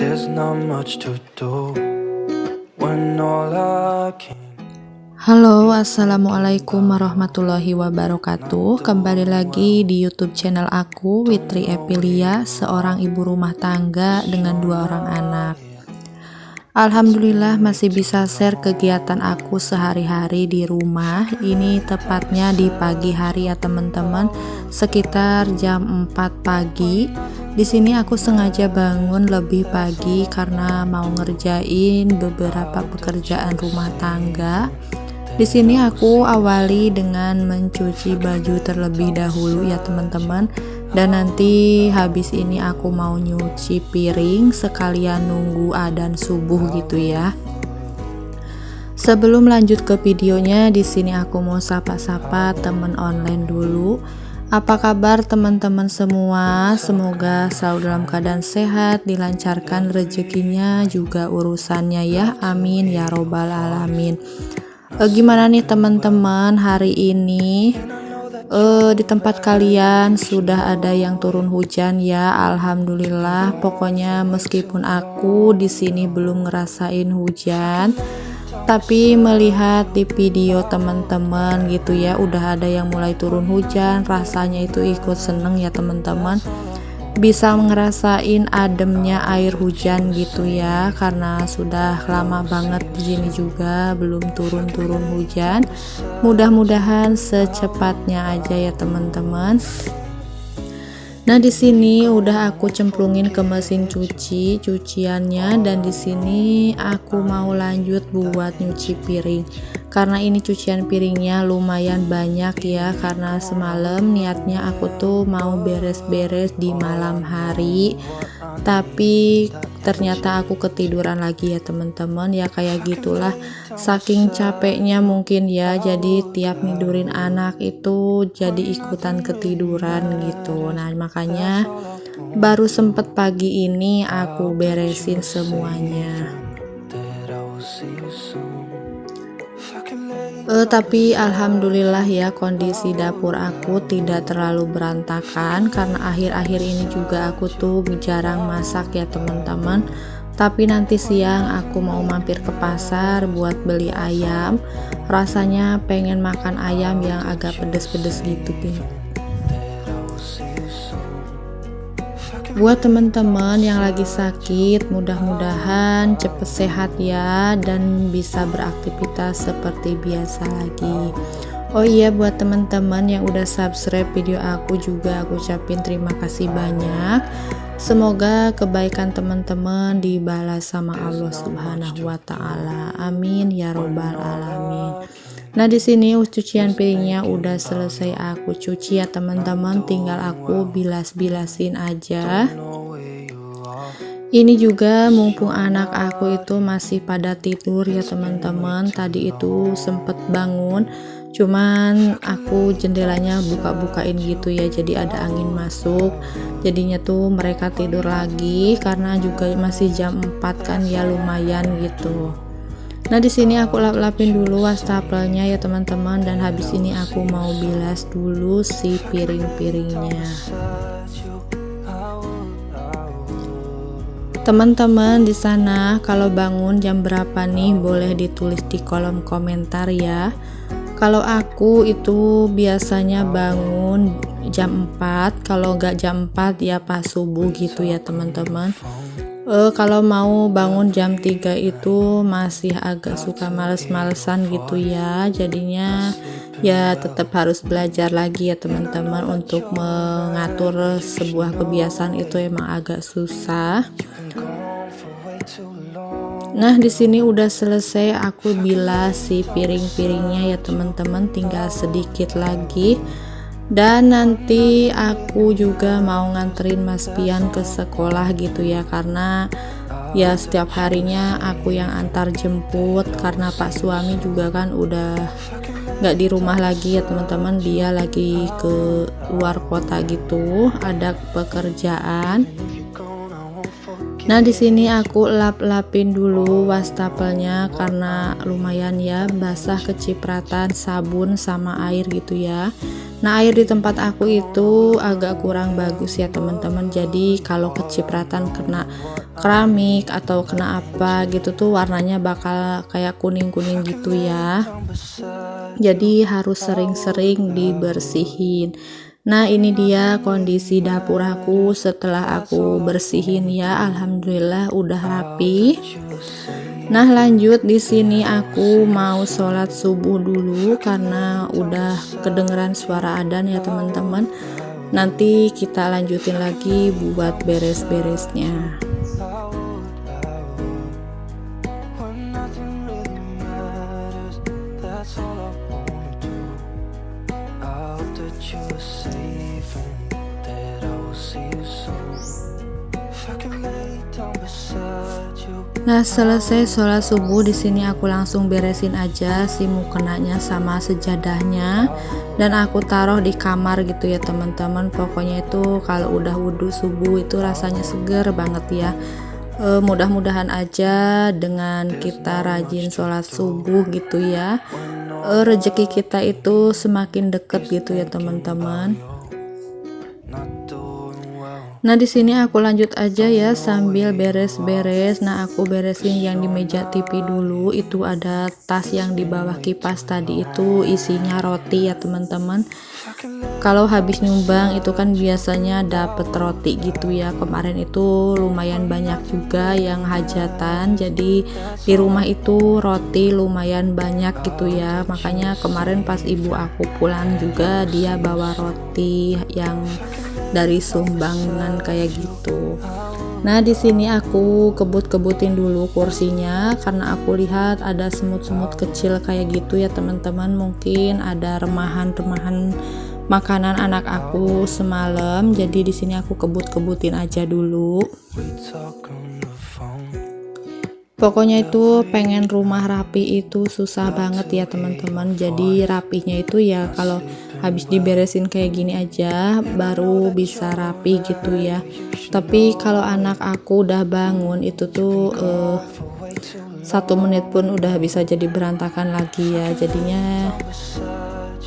There's not much to do when all I can. Halo, assalamualaikum warahmatullahi wabarakatuh. Kembali lagi di YouTube channel aku, Witri Epilia, seorang ibu rumah tangga dengan 2 orang anak. Alhamdulillah masih bisa share kegiatan aku sehari-hari di rumah. Ini tepatnya di pagi hari ya teman-teman, sekitar jam 4 pagi. Di sini aku sengaja bangun lebih pagi karena mau ngerjain beberapa pekerjaan rumah tangga. Di sini aku awali dengan mencuci baju terlebih dahulu ya teman-teman. Dan nanti habis ini aku mau nyuci piring sekalian nunggu adzan subuh gitu ya. Sebelum lanjut ke videonya, di sini aku mau sapa-sapa teman online dulu. Apa kabar teman-teman semua? Semoga selalu dalam keadaan sehat, dilancarkan rezekinya juga urusannya ya. Amin ya robbal alamin. Gimana nih teman-teman hari ini? Di tempat kalian sudah ada yang turun hujan ya, alhamdulillah. Pokoknya meskipun aku di sini belum ngerasain hujan, tapi melihat di video teman-teman gitu ya, udah ada yang mulai turun hujan, rasanya itu ikut seneng ya teman-teman. Bisa ngerasain ademnya air hujan gitu ya, karena sudah lama banget di sini juga belum turun hujan. Mudah-mudahan secepatnya aja ya teman-teman. Nah di sini udah aku cemplungin ke mesin cuci cuciannya, dan di sini aku mau lanjut buat nyuci piring. Karena ini cucian piringnya lumayan banyak ya, karena semalam niatnya aku tuh mau beres-beres di malam hari, tapi ternyata aku ketiduran lagi ya teman-teman. Ya kayak gitulah, saking capeknya mungkin ya, jadi tiap nidurin anak itu jadi ikutan ketiduran gitu. Nah makanya baru sempet pagi ini aku beresin semuanya. Tapi alhamdulillah ya, kondisi dapur aku tidak terlalu berantakan karena akhir-akhir ini juga aku tuh jarang masak ya teman-teman. Tapi nanti siang aku mau mampir ke pasar buat beli ayam. Rasanya pengen makan ayam yang agak pedes-pedes gitu. Buat teman-teman yang lagi sakit, mudah-mudahan cepet sehat ya dan bisa beraktivitas seperti biasa lagi. Oh iya, buat teman-teman yang udah subscribe video aku juga aku ucapin terima kasih banyak. Semoga kebaikan teman-teman dibalas sama Allah Subhanahu wa taala. Amin ya robbal alamin. Nah di sini cucian piringnya udah selesai aku cuci ya teman-teman, tinggal aku bilas-bilasin aja. Ini juga mumpung anak aku itu masih pada tidur ya teman-teman. Tadi itu sempet bangun, cuman aku jendelanya buka-bukain gitu ya, jadi ada angin masuk. Jadinya tuh mereka tidur lagi karena juga masih jam 4 kan ya, lumayan gitu. Nah di sini aku lap-lapin dulu wastafelnya ya teman-teman, dan habis ini aku mau bilas dulu si piring-piringnya. Teman-teman di sana kalau bangun jam berapa nih, boleh ditulis di kolom komentar ya. Kalau aku itu biasanya bangun jam 4, kalau nggak jam 4 ya pas subuh gitu ya teman-teman. Kalau mau bangun jam 3 itu masih agak suka males-malesan gitu ya, jadinya ya tetap harus belajar lagi ya teman-teman. Untuk mengatur sebuah kebiasaan itu emang agak susah. Nah di sini udah selesai aku bilas si piring-piringnya ya teman-teman, tinggal sedikit lagi. Dan nanti aku juga mau nganterin Mas Pian ke sekolah gitu ya, karena ya setiap harinya aku yang antar jemput, karena Pak suami juga kan udah nggak di rumah lagi ya teman-teman, dia lagi ke luar kota gitu, ada pekerjaan. Nah di sini aku lap-lapin dulu wastafelnya karena lumayan ya basah, kecipratan sabun sama air gitu ya. Nah air di tempat aku itu agak kurang bagus ya teman-teman, jadi kalau kecipratan kena keramik atau kena apa gitu tuh warnanya bakal kayak kuning-kuning gitu ya. Jadi harus sering-sering dibersihin. Nah, ini dia kondisi dapur aku setelah aku bersihin ya. Alhamdulillah udah rapi. Nah, lanjut di sini aku mau sholat subuh dulu karena udah kedengeran suara adzan ya teman-teman. Nanti kita lanjutin lagi buat beres-beresnya. When nothing really matters, that's all I wanna do. I hope that you're safe and that I will see you soon. If I can lay down beside you. Nah, selesai sholat subuh di sini aku langsung beresin aja si mukenanya sama sejadahnya dan aku taruh di kamar gitu ya teman-teman. Pokoknya itu kalau udah wudhu subuh itu rasanya seger banget ya. Mudah-mudahan aja dengan kita rajin sholat subuh gitu ya, rezeki kita itu semakin deket gitu ya teman-teman. Not doing well. Nah, di sini aku lanjut aja ya sambil beres-beres. Nah, aku beresin yang di meja TV dulu. Itu ada tas yang di bawah kipas tadi itu isinya roti ya teman-teman. Kalau habis nyumbang itu kan biasanya dapet roti gitu ya. Kemarin itu lumayan banyak juga yang hajatan. Jadi di rumah itu roti lumayan banyak gitu ya. Makanya kemarin pas ibu aku pulang juga dia bawa roti yang dari sumbangan kayak gitu. Nah, di sini aku kebut-kebutin dulu kursinya karena aku lihat ada semut-semut kecil kayak gitu ya teman-teman. Mungkin ada remahan-remahan makanan anak aku semalam. Jadi di sini aku kebut-kebutin aja dulu. We talk on the phone. Pokoknya itu pengen rumah rapi itu susah banget ya teman-teman. Jadi rapinya itu ya kalau habis diberesin kayak gini aja baru bisa rapi gitu ya. Tapi kalau anak aku udah bangun itu tuh 1 menit pun udah bisa jadi berantakan lagi ya. Jadinya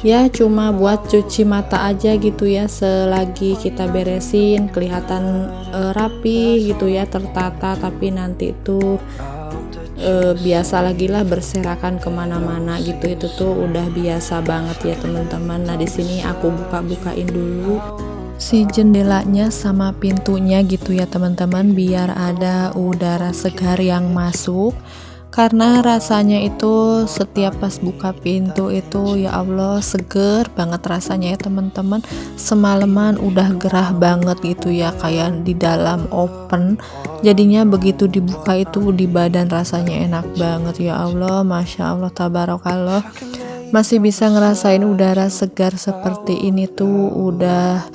ya cuma buat cuci mata aja gitu ya, selagi kita beresin kelihatan rapi gitu ya, tertata. Tapi nanti itu biasa lagi lah berserakan kemana-mana gitu. Itu tuh udah biasa banget ya teman-teman. Nah, di sini aku buka-bukain dulu si jendelanya sama pintunya gitu ya teman-teman, biar ada udara segar yang masuk. Karena rasanya itu setiap pas buka pintu itu ya Allah seger banget rasanya ya teman-teman. Semalaman udah gerah banget gitu ya, kayak di dalam open. Jadinya begitu dibuka itu di badan rasanya enak banget ya Allah. Masya Allah tabarakallah. Masih bisa ngerasain udara segar seperti ini tuh udah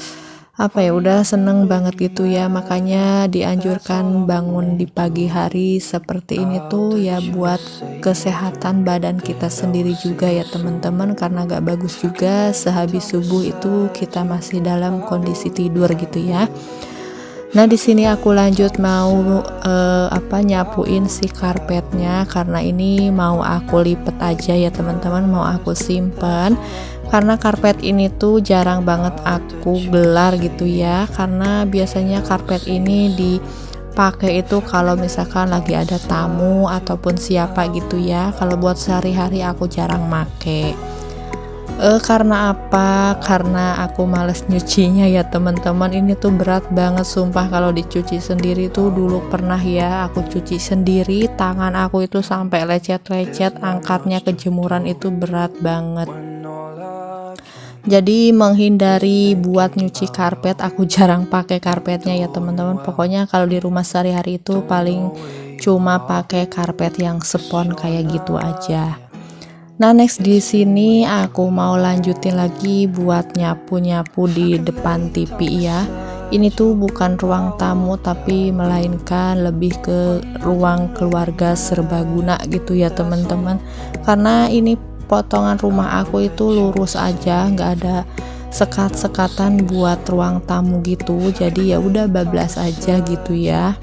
udah seneng banget gitu ya. Makanya dianjurkan bangun di pagi hari seperti ini tuh ya buat kesehatan badan kita sendiri juga ya teman-teman, karena gak bagus juga sehabis subuh itu kita masih dalam kondisi tidur gitu ya. Nah, di sini aku lanjut mau nyapuin si karpetnya karena ini mau aku lipet aja ya teman-teman, mau aku simpen. Karena karpet ini tuh jarang banget aku gelar gitu ya, karena biasanya karpet ini dipakai itu kalau misalkan lagi ada tamu ataupun siapa gitu ya. Kalau buat sehari-hari aku jarang make. Karena apa? Karena aku males nyucinya ya teman-teman. Ini tuh berat banget sumpah kalau dicuci sendiri tuh. Dulu pernah ya aku cuci sendiri, tangan aku itu sampai lecet-lecet, angkatnya ke jemuran itu berat banget. Jadi menghindari buat nyuci karpet, aku jarang pakai karpetnya ya teman-teman. Pokoknya kalau di rumah sehari-hari itu paling cuma pakai karpet yang spon kayak gitu aja. Nah, next di sini aku mau lanjutin lagi buat nyapu-nyapu di depan TV ya. Ini tuh bukan ruang tamu tapi melainkan lebih ke ruang keluarga serbaguna gitu ya teman-teman. Karena ini potongan rumah aku itu lurus aja, nggak ada sekat-sekatan buat ruang tamu gitu. Jadi ya udah bablas aja gitu ya.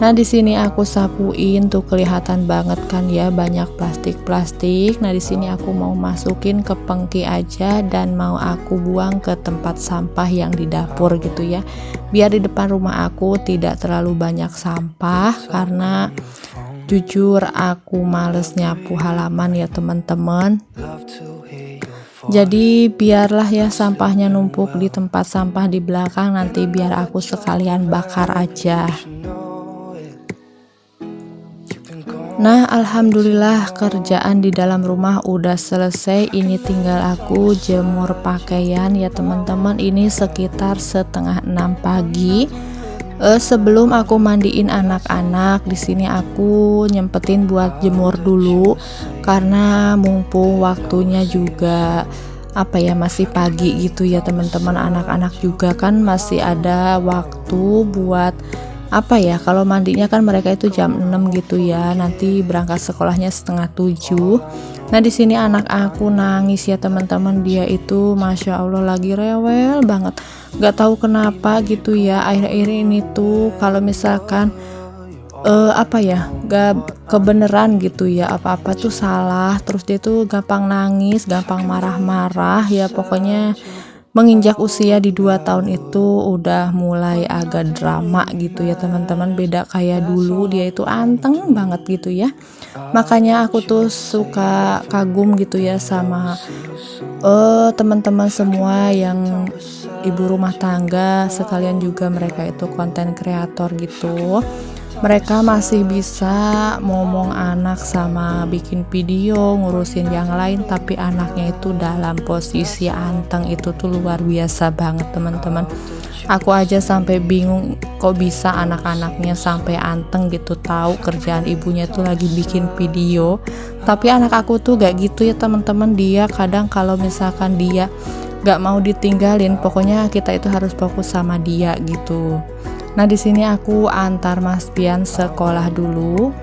Nah, di sini aku sapuin tuh kelihatan banget kan ya banyak plastik-plastik. Nah, di sini aku mau masukin ke pengki aja dan mau aku buang ke tempat sampah yang di dapur gitu ya. Biar di depan rumah aku tidak terlalu banyak sampah karena jujur aku males nyapu halaman ya teman-teman. Jadi biarlah ya sampahnya numpuk di tempat sampah di belakang, nanti biar aku sekalian bakar aja. Nah, alhamdulillah kerjaan di dalam rumah udah selesai. Ini tinggal aku jemur pakaian ya teman-teman. Ini sekitar setengah 6 pagi. Sebelum aku mandiin anak-anak, di sini aku nyempetin buat jemur dulu karena mumpung waktunya juga masih pagi gitu ya teman-teman. Anak-anak juga kan masih ada waktu buat kalau mandinya kan mereka itu jam 6 gitu ya, nanti berangkat sekolahnya setengah 7. Nah, di sini anak aku nangis ya teman-teman, dia itu Masya Allah lagi rewel banget, gak tahu kenapa gitu ya. Akhir-akhir ini tuh kalau misalkan gak kebeneran gitu ya, apa-apa tuh salah, terus dia tuh gampang nangis, gampang marah-marah ya. Pokoknya menginjak usia di 2 tahun itu udah mulai agak drama gitu ya teman-teman. Beda kayak dulu, dia itu anteng banget gitu ya. Makanya aku tuh suka kagum gitu ya sama teman-teman semua yang ibu rumah tangga, sekalian juga mereka itu konten kreator gitu. Mereka masih bisa ngomong anak sama bikin video, ngurusin yang lain, tapi anaknya itu dalam posisi anteng. Itu tuh luar biasa banget teman-teman. Aku aja sampai bingung kok bisa anak-anaknya sampai anteng gitu, tahu kerjaan ibunya itu lagi bikin video. Tapi anak aku tuh gak gitu ya teman-teman. Dia kadang kalau misalkan dia gak mau ditinggalin, pokoknya kita itu harus fokus sama dia gitu. Nah, di sini aku antar Mas Pian sekolah dulu.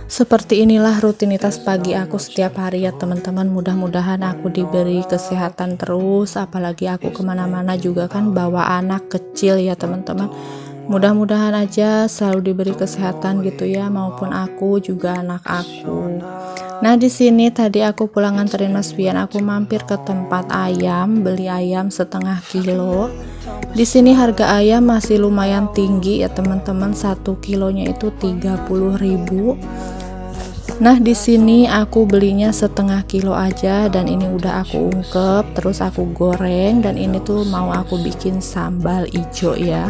Seperti inilah rutinitas pagi aku setiap hari ya teman-teman. Mudah-mudahan aku diberi kesehatan terus, apalagi aku kemana-mana juga kan bawa anak kecil ya teman-teman. Mudah-mudahan aja selalu diberi kesehatan gitu ya, maupun aku juga anak aku. Nah, di sini tadi aku pulang nganterin Mas Pian, aku mampir ke tempat ayam, beli ayam setengah kilo. Di sini harga ayam masih lumayan tinggi ya teman-teman, 1 kilonya itu 30.000. Nah, di sini aku belinya setengah kilo aja dan ini udah aku ungkep, terus aku goreng, dan ini tuh mau aku bikin sambal ijo ya.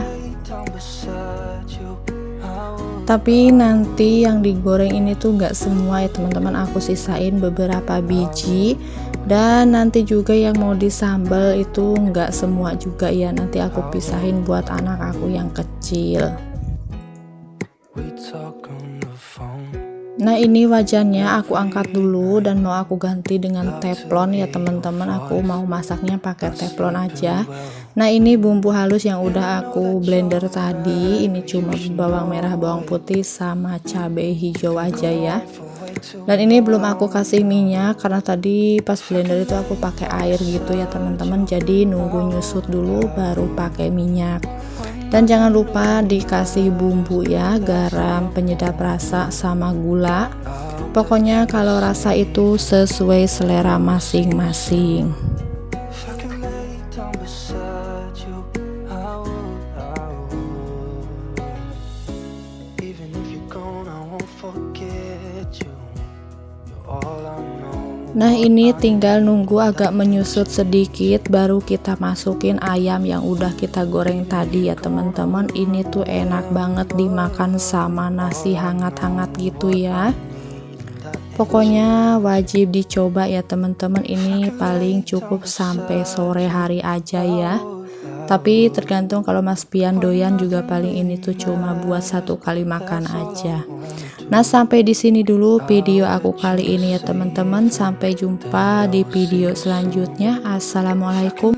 Tapi nanti yang digoreng ini tuh nggak semua ya teman-teman, aku sisain beberapa biji. Dan nanti juga yang mau disambal itu nggak semua juga ya, nanti aku pisahin buat anak aku yang kecil. Nah, ini wajannya aku angkat dulu dan mau aku ganti dengan teflon ya teman-teman. Aku mau masaknya pakai teflon aja. Nah, ini bumbu halus yang udah aku blender tadi, ini cuma bawang merah, bawang putih sama cabai hijau aja ya. Dan ini belum aku kasih minyak karena tadi pas blender itu aku pakai air gitu ya teman-teman, jadi nunggu nyusut dulu baru pakai minyak. Dan jangan lupa dikasih bumbu ya, garam, penyedap rasa, sama gula. Pokoknya kalau rasa itu sesuai selera masing-masing. Nah, ini tinggal nunggu agak menyusut sedikit baru kita masukin ayam yang udah kita goreng tadi ya teman-teman. Ini tuh enak banget dimakan sama nasi hangat-hangat gitu ya. Pokoknya wajib dicoba ya teman-teman, ini paling cukup sampai sore hari aja ya. Tapi tergantung, kalau Mas Pian doyan juga paling ini tuh cuma buat 1 kali makan aja. Nah, sampai di sini dulu video aku kali ini ya teman-teman. Sampai jumpa di video selanjutnya. Assalamualaikum.